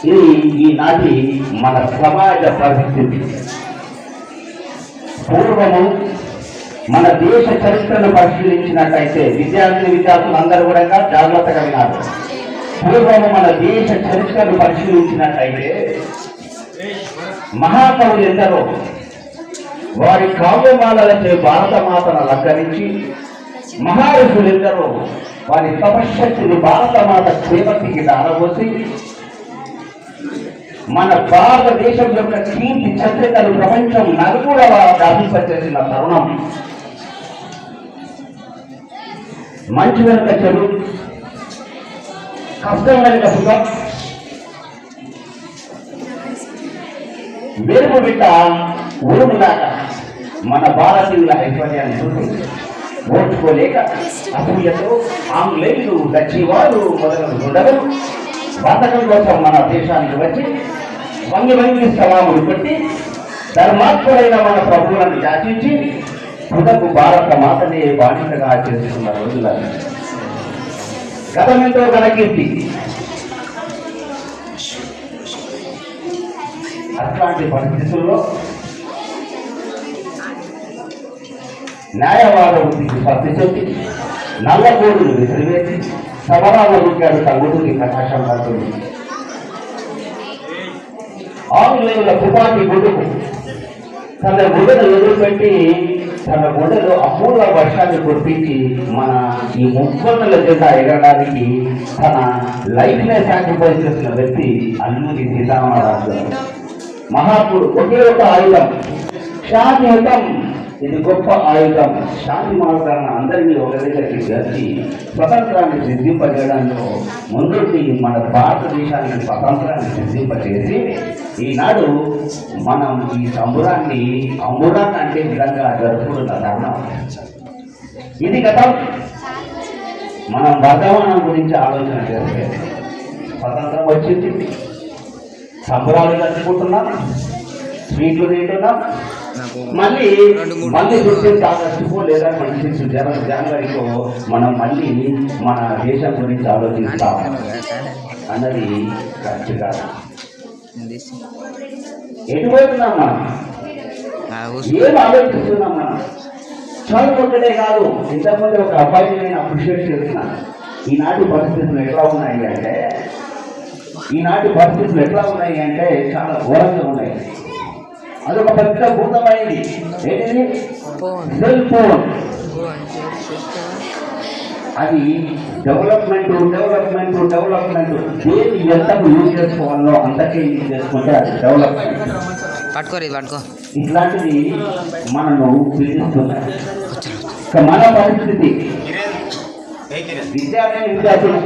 ఇది ఈనాటి మన సమాజ పరిస్థితి. పూర్వము మన దేశ చరిత్రను పరిశీలించినట్టయితే విద్యార్థులు అందరూ కూడా జాగ్రత్తగా వినాలి. పూర్వము మన దేశ చరిత్రను పరిశీలించినట్టయితే మహాకవులు ఎందరో వారి కావ్యమాలలచే భారత మాతను అలంకరించి, మహారుషులు ఎందరో వారి తపశ్శక్తిని భారత మాత క్షేమతికి దారబోసి మన భారతదేశం యొక్క కీర్తి చరిత్రలు ప్రపంచం నలుగురవ వ్యాపింపచేసిన తరుణం. మంచి వెనుక చెడు, కష్టం వెనుక సుఖం, వెలుగు బిడ్డ ఉరుములాగా మన భారతీయుల ఐశ్వర్యాన్ని చూసి ఓర్చుకోలేక అసూయతో ఆంగ్లేయులు, డచ్చివారు మొదలగు ఉండరు బతకం కోసం మన దేశానికి వచ్చి వంగి సలాములు పెట్టి ధర్మాత్ముడైన మన ప్రభువులను యాచించి తుదకు భారత మాతనే బానిసగా చేసుకున్న రోజులను గతమెంతో ఘనకీర్తి. అట్లాంటి పరిస్థితుల్లో న్యాయవాద వృత్తికి పత్తి చెప్పి నల్లగోడును విసిరివేసి సమరాల రూపాయలు తగ్గుతుంది ప్రకాశం పడుతుంది. ఆంగ్లేయుల తుపాకీ గుడుకు తన గుడ్డను ఎదురుపెట్టి తన గుడ్డలో అపూర్వ వర్షాన్ని కురిపించి మన ఈ ముఖ్యమంత్రుల జెండా ఎగరడానికి తన లైఫ్ నే సాక్రిఫైస్ చేసిన వ్యక్తి అల్లూరి సీతారామరాజు. మహాత్ముడు ఒకే ఒక ఆయుధం శాంతియుతం. ఇది గొప్ప ఆయుధం. శాంతి మార్గాన్ని అందరినీ ఒక దగ్గరికి జరిగి స్వతంత్రాన్ని సిద్ధింపజేయడంలో ముందుండి మన భారతదేశానికి స్వతంత్రాన్ని సిద్ధింపజేసి ఈనాడు మనం ఈ సంబురాన్ని అంటే విధంగా జరుపుకుంటున్న తరుణం ఇది. గతం మనం వర్ధమానం గురించి ఆలోచన చేస్తే స్వతంత్రం వచ్చింది, సంబరాలు జరుపుకుంటున్నాం, స్వీట్లు తింటున్నాం, మళ్ళీ 15 ఆగస్టుకో లేదా 26 జనవరికో మనం మళ్ళీ మన దేశం గురించి ఆలోచిస్తాం అన్నది కరెక్ట్ కాదు. ఎటుపోతున్నాం మనం? ఏం ఆలోచిస్తున్నాం మనం? చదువుకుంటేనే కాదు. ఇంతకుముందు ఒక అబ్బాయిని నేను అప్రిషియేట్ చేస్తున్నాను. ఈనాటి పరిస్థితులు ఎట్లా ఉన్నాయి అంటే చాలా ఘోరంగా ఉన్నాయి. అదొక పెద్ద భూతమైంది. ఏంటిది? Cell phone. అది డెవలప్మెంట్ దేని ఎంతకు యూజ్ చేసుకోవాలో అంతకే యూజ్ చేసుకుంటే అది డెవలప్మెంట్. ఇట్లాంటిది మనను పీడిస్తున్నాయి. మన పరిస్థితి విద్యార్థులు